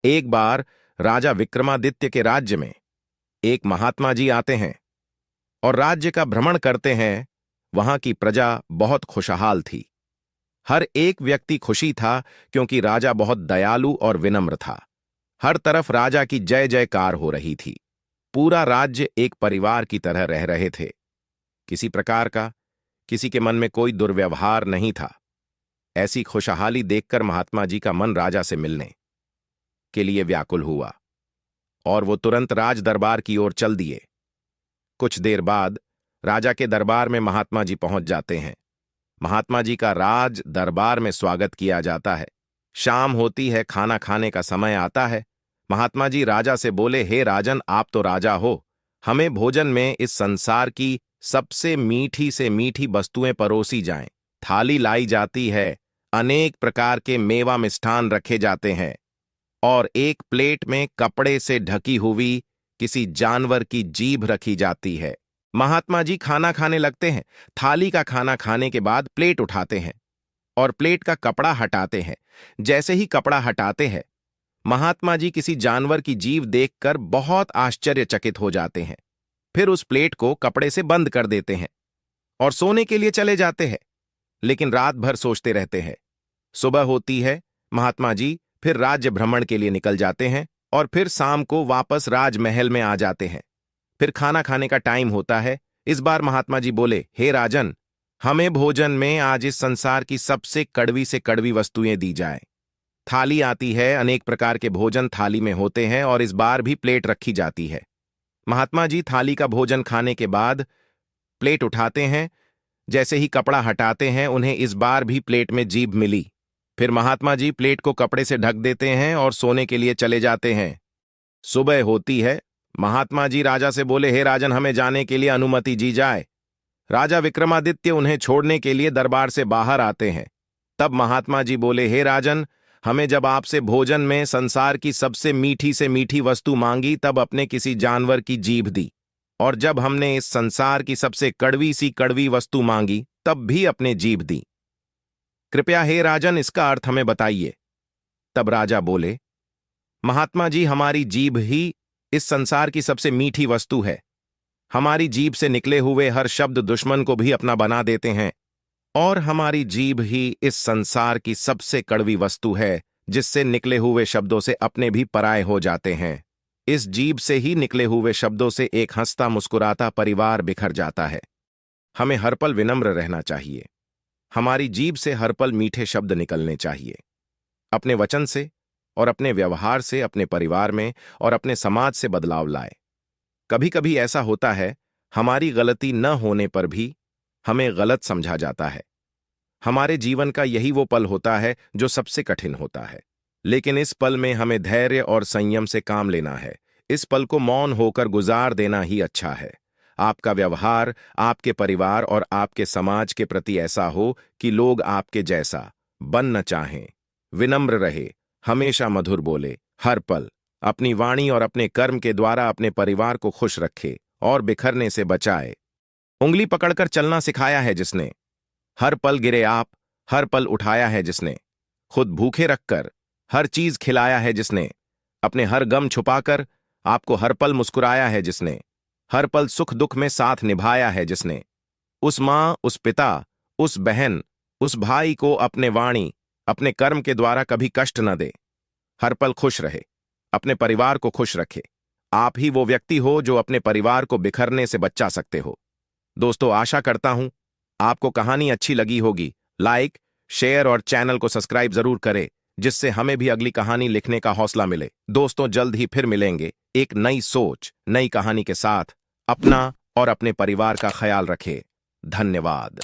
एक बार राजा विक्रमादित्य के राज्य में एक महात्मा जी आते हैं और राज्य का भ्रमण करते हैं। वहां की प्रजा बहुत खुशहाल थी। हर एक व्यक्ति खुशी था क्योंकि राजा बहुत दयालु और विनम्र था। हर तरफ राजा की जय जयकार हो रही थी। पूरा राज्य एक परिवार की तरह रह रहे थे। किसी प्रकार का किसी के मन में कोई दुर्व्यवहार नहीं था। ऐसी खुशहाली देखकर महात्मा जी का मन राजा से मिलने के लिए व्याकुल हुआ और वो तुरंत राज दरबार की ओर चल दिए। कुछ देर बाद राजा के दरबार में महात्मा जी पहुंच जाते हैं। महात्मा जी का राज दरबार में स्वागत किया जाता है। शाम होती है, खाना खाने का समय आता है। महात्मा जी राजा से बोले, हे राजन, आप तो राजा हो, हमें भोजन में इस संसार की सबसे मीठी से मीठी वस्तुएं परोसी जाएं। थाली लाई जाती है, अनेक प्रकार के मेवा मिष्ठान रखे जाते हैं और एक प्लेट में कपड़े से ढकी हुई किसी जानवर की जीभ रखी जाती है। महात्मा जी खाना खाने लगते हैं। थाली का खाना खाने के बाद प्लेट उठाते हैं और प्लेट का कपड़ा हटाते हैं। जैसे ही कपड़ा हटाते हैं, महात्मा जी किसी जानवर की जीभ देखकर बहुत आश्चर्यचकित हो जाते हैं। फिर उस प्लेट को कपड़े से बंद कर देते हैं और सोने के लिए चले जाते हैं, लेकिन रात भर सोचते रहते हैं। सुबह होती है, महात्मा जी फिर राज्य भ्रमण के लिए निकल जाते हैं और फिर शाम को वापस राजमहल में आ जाते हैं। फिर खाना खाने का टाइम होता है। इस बार महात्मा जी बोले, हे राजन, हमें भोजन में आज इस संसार की सबसे कड़वी से कड़वी वस्तुएं दी जाए। थाली आती है, अनेक प्रकार के भोजन थाली में होते हैं और इस बार भी प्लेट रखी जाती है। महात्मा जी थाली का भोजन खाने के बाद प्लेट उठाते हैं। जैसे ही कपड़ा हटाते हैं, उन्हें इस बार भी प्लेट में जीभ मिली। फिर महात्मा जी प्लेट को कपड़े से ढक देते हैं और सोने के लिए चले जाते हैं। सुबह होती है। महात्मा जी राजा से बोले, हे राजन, हमें जाने के लिए अनुमति दी जाए। राजा विक्रमादित्य उन्हें छोड़ने के लिए दरबार से बाहर आते हैं। तब महात्मा जी बोले, हे राजन, हमें जब आपसे भोजन में संसार की सबसे मीठी से मीठी वस्तु मांगी तब अपने किसी जानवर की जीभ दी, और जब हमने इस संसार की सबसे कड़वी सी कड़वी वस्तु मांगी तब भी अपने जीभ दी। कृपया हे राजन, इसका अर्थ हमें बताइए। तब राजा बोले, महात्मा जी, हमारी जीभ ही इस संसार की सबसे मीठी वस्तु है। हमारी जीभ से निकले हुए हर शब्द दुश्मन को भी अपना बना देते हैं, और हमारी जीभ ही इस संसार की सबसे कड़वी वस्तु है, जिससे निकले हुए शब्दों से अपने भी पराये हो जाते हैं। इस जीभ से ही निकले हुए शब्दों से एक हंसता मुस्कुराता परिवार बिखर जाता है। हमें हर पल विनम्र रहना चाहिए। हमारी जीभ से हर पल मीठे शब्द निकलने चाहिए। अपने वचन से और अपने व्यवहार से अपने परिवार में और अपने समाज से बदलाव लाए। कभी कभी ऐसा होता है, हमारी गलती न होने पर भी हमें गलत समझा जाता है। हमारे जीवन का यही वो पल होता है जो सबसे कठिन होता है, लेकिन इस पल में हमें धैर्य और संयम से काम लेना है। इस पल को मौन होकर गुजार देना ही अच्छा है। आपका व्यवहार आपके परिवार और आपके समाज के प्रति ऐसा हो कि लोग आपके जैसा बनना चाहें। विनम्र रहे, हमेशा मधुर बोले, हर पल अपनी वाणी और अपने कर्म के द्वारा अपने परिवार को खुश रखे और बिखरने से बचाए। उंगली पकड़कर चलना सिखाया है जिसने, हर पल गिरे आप, हर पल उठाया है जिसने, खुद भूखे रखकर हर चीज खिलाया है जिसने, अपने हर गम छुपाकर आपको हर पल मुस्कुराया है जिसने, हर पल सुख दुख में साथ निभाया है जिसने, उस मां, उस पिता, उस बहन, उस भाई को अपने वाणी, अपने कर्म के द्वारा कभी कष्ट न दे। हर पल खुश रहे, अपने परिवार को खुश रखे। आप ही वो व्यक्ति हो जो अपने परिवार को बिखरने से बचा सकते हो। दोस्तों, आशा करता हूं आपको कहानी अच्छी लगी होगी। लाइक, शेयर और चैनल को सब्सक्राइब जरूर करें, जिससे हमें भी अगली कहानी लिखने का हौसला मिले। दोस्तों, जल्द ही फिर मिलेंगे एक नई सोच, नई कहानी के साथ। अपना और अपने परिवार का ख्याल रखें। धन्यवाद।